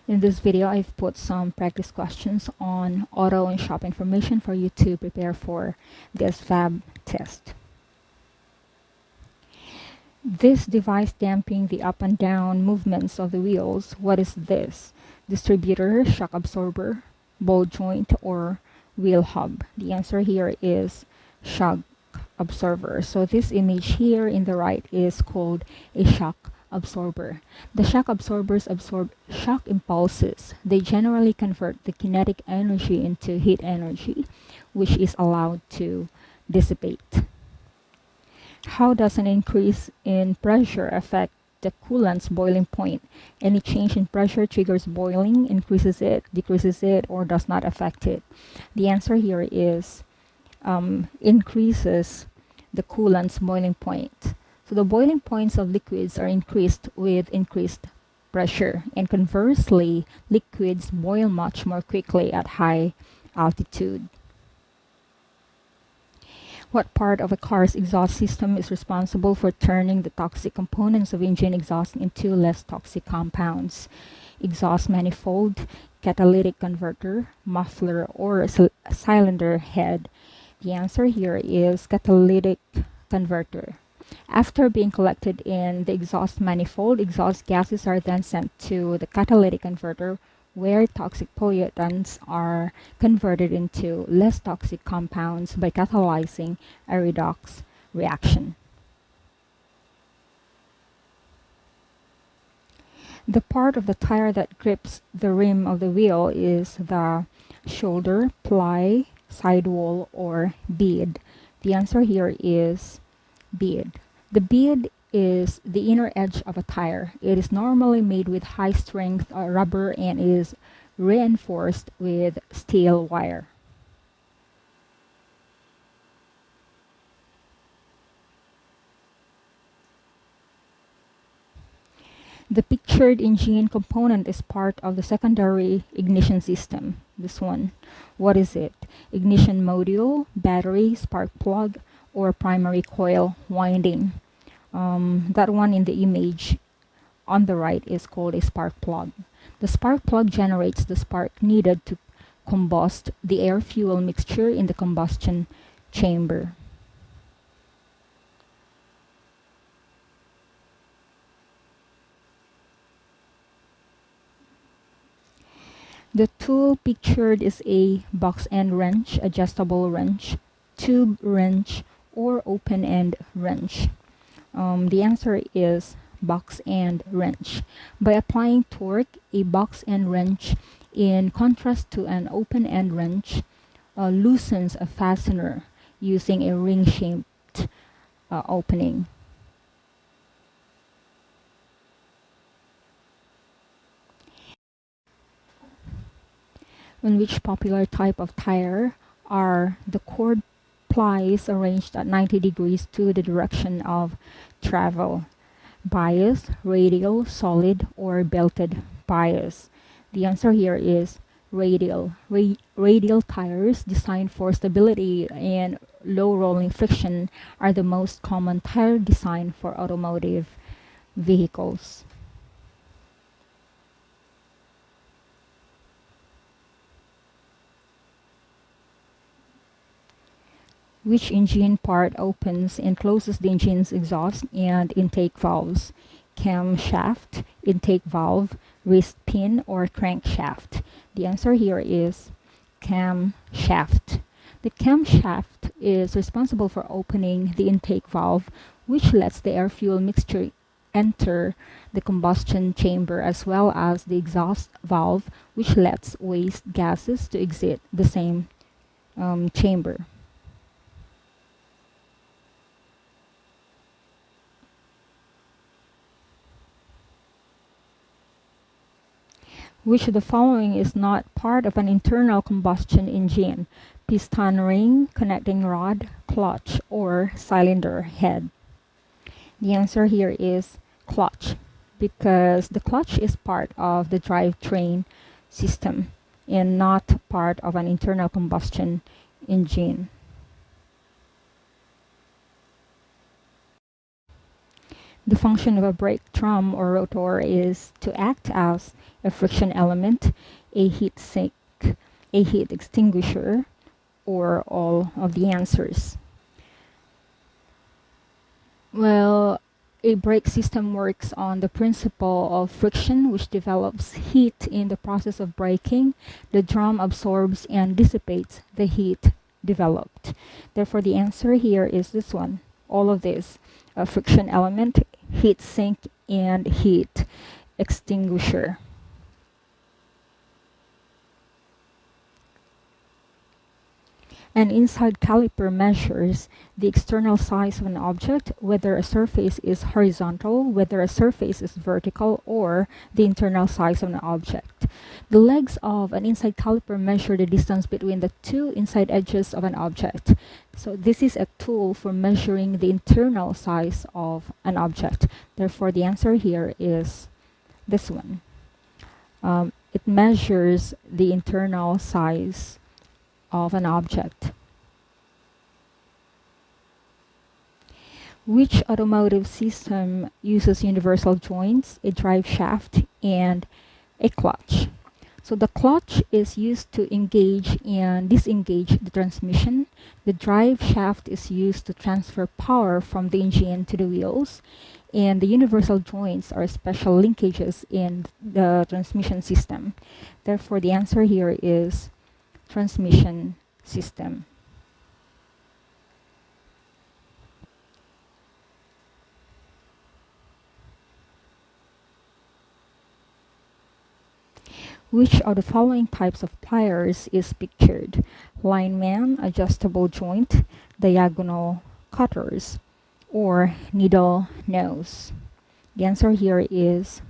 In this video, I've put some practice questions on auto and shop information for you to prepare for the ASVAB test. This device damping the up and down movements of the wheels, what is this? Distributor, shock absorber, ball joint, or wheel hub? The answer here is shock absorber. So this image here in the right is called a shock absorber. The shock absorbers absorb shock impulses. They generally convert the kinetic energy into heat energy, which is allowed to dissipate. How does an increase in pressure affect the coolant's boiling point? Any change in pressure triggers boiling, increases it, decreases it, or does not affect it? The answer here is increases the coolant's boiling point. So the boiling points of liquids are increased with increased pressure, and conversely, liquids boil much more quickly at high altitude. What part of a car's exhaust system is responsible for turning the toxic components of engine exhaust into less toxic compounds? Exhaust manifold, catalytic converter, muffler, or cylinder head? The answer here is catalytic converter. After being collected in the exhaust manifold, exhaust gases are then sent to the catalytic converter, where toxic pollutants are converted into less toxic compounds by catalyzing a redox reaction. The part of the tire that grips the rim of the wheel is the shoulder, ply, sidewall, or bead. The answer here is bead. The bead is the inner edge of a tire. It is normally made with high-strength rubber and is reinforced with steel wire. The pictured engine component is part of the secondary ignition system. This one. What is it? Ignition module, battery, spark plug, or primary coil winding? That one in the image on the right is called a spark plug. The spark plug generates the spark needed to combust the air-fuel mixture in the combustion chamber. The tool pictured is a box end wrench, adjustable wrench, tube wrench, or open end wrench. The answer is box end wrench. By applying torque, a box end wrench, in contrast to an open end wrench, loosens a fastener using a ring-shaped opening. In which popular type of tire are the cord plies arranged at 90 degrees to the direction of travel? Bias, radial, solid, or belted bias? The answer here is radial. Radial tires designed for stability and low rolling friction are the most common tire design for automotive vehicles. Which engine part opens and closes the engine's exhaust and intake valves? Camshaft, intake valve, wrist pin, or crankshaft? The answer here is camshaft. The camshaft is responsible for opening the intake valve, which lets the air-fuel mixture enter the combustion chamber, as well as the exhaust valve, which lets waste gases to exit the same chamber. Which of the following is not part of an internal combustion engine? Piston ring, connecting rod, clutch, or cylinder head? The answer here is clutch, because the clutch is part of the drivetrain system and not part of an internal combustion engine. The function of a brake drum or rotor is to act as a friction element, a heat sink, a heat extinguisher, or all of the answers. Well, a brake system works on the principle of friction, which develops heat in the process of braking. The drum absorbs and dissipates the heat developed. Therefore, the answer here is this one. All of this, a friction element, heat sink, and heat extinguisher. An inside caliper measures the external size of an object, whether a surface is horizontal, whether a surface is vertical, or the internal size of an object. The legs of an inside caliper measure the distance between the two inside edges of an object. So this is a tool for measuring the internal size of an object. Therefore, the answer here is this one. It measures the internal size of an object. Which automotive system uses universal joints, a drive shaft, and a clutch? So the clutch is used to engage and disengage the transmission. The drive shaft is used to transfer power from the engine to the wheels. And the universal joints are special linkages in the transmission system. Therefore, the answer here is transmission system. Which of the following types of pliers is pictured? Lineman, adjustable joint, diagonal cutters, or needle nose? The answer here is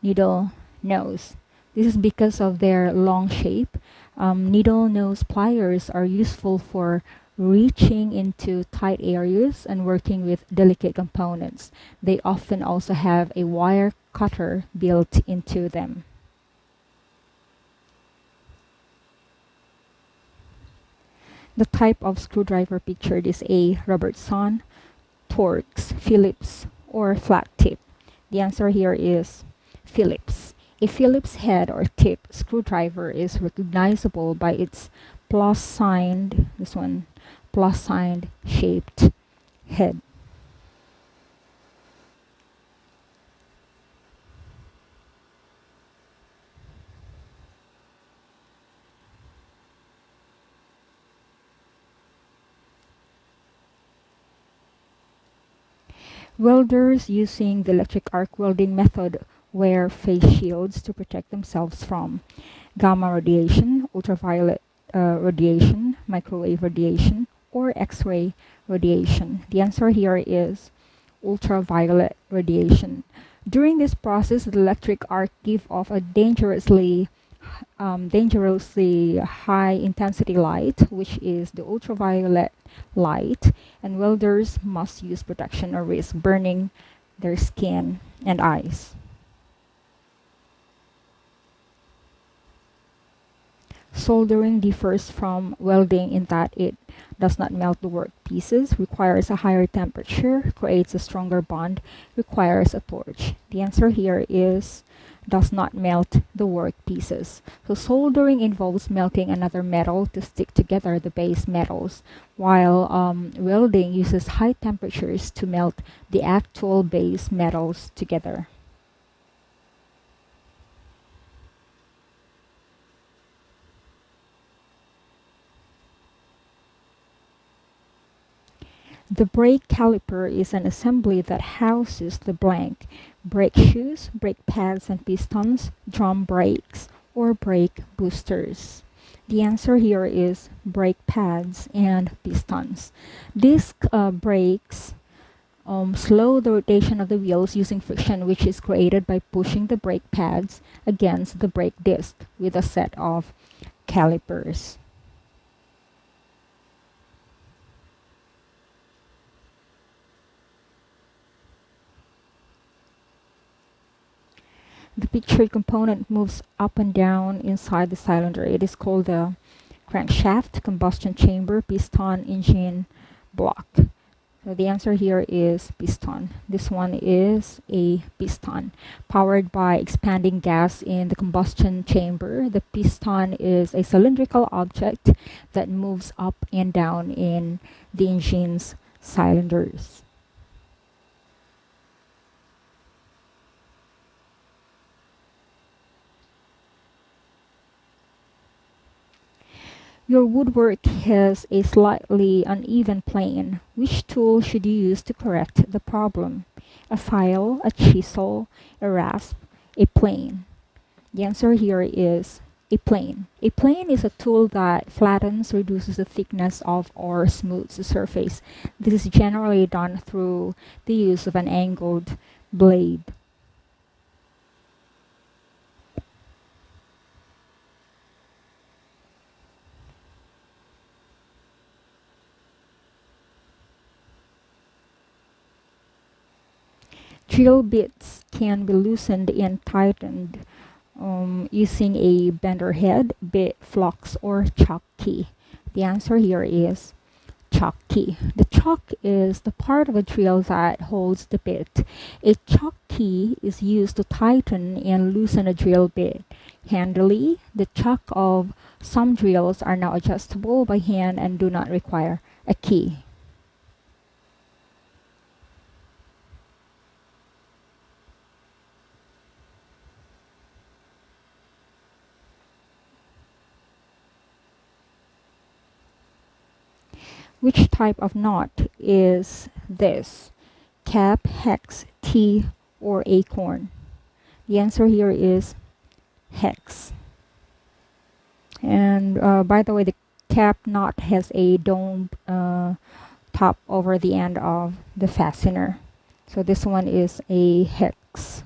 needle nose. This is because of their long shape. Needle nose pliers are useful for reaching into tight areas and working with delicate components. They often also have a wire cutter built into them. The type of screwdriver pictured is a Robertson, Torx, Phillips, or flat tip. The answer here is Phillips. A Phillips head or tip screwdriver is recognizable by its plus-signed shaped head. Welders using the electric arc welding method wear face shields to protect themselves from gamma radiation, ultraviolet radiation, microwave radiation, or X-ray radiation. The answer here is ultraviolet radiation. During this process, the electric arc gives off a dangerously high intensity light, which is the ultraviolet light, and welders must use protection or risk burning their skin and eyes. Soldering differs from welding in that it does not melt the work pieces, requires a higher temperature, creates a stronger bond, requires a torch. The answer here is does not melt the work pieces. So soldering involves melting another metal to stick together the base metals, while welding uses high temperatures to melt the actual base metals together. The brake caliper is an assembly that houses the blank: brake shoes, brake pads and pistons, drum brakes, or brake boosters. The answer here is brake pads and pistons. Disc brakes slow the rotation of the wheels using friction, which is created by pushing the brake pads against the brake disc with a set of calipers. The pictured component moves up and down inside the cylinder. It is called the crankshaft, combustion chamber, piston, engine block. So the answer here is piston. This one is a piston. Powered by expanding gas in the combustion chamber, the piston is a cylindrical object that moves up and down in the engine's cylinders. Your woodwork has a slightly uneven plane. Which tool should you use to correct the problem? A file, a chisel, a rasp, a plane. The answer here is a plane. A plane is a tool that flattens, reduces the thickness of, or smooths the surface. This is generally done through the use of an angled blade. Drill bits can be loosened and tightened using a bender head, bit flux, or chock key. The answer here is chock key. The chock is the part of a drill that holds the bit. A chock key is used to tighten and loosen a drill bit. Handily, the chock of some drills are now adjustable by hand and do not require a key. Which type of knot is this? Cap, hex, T, or acorn? The answer here is hex. And by the way, the cap knot has a dome top over the end of the fastener. So this one is a hex.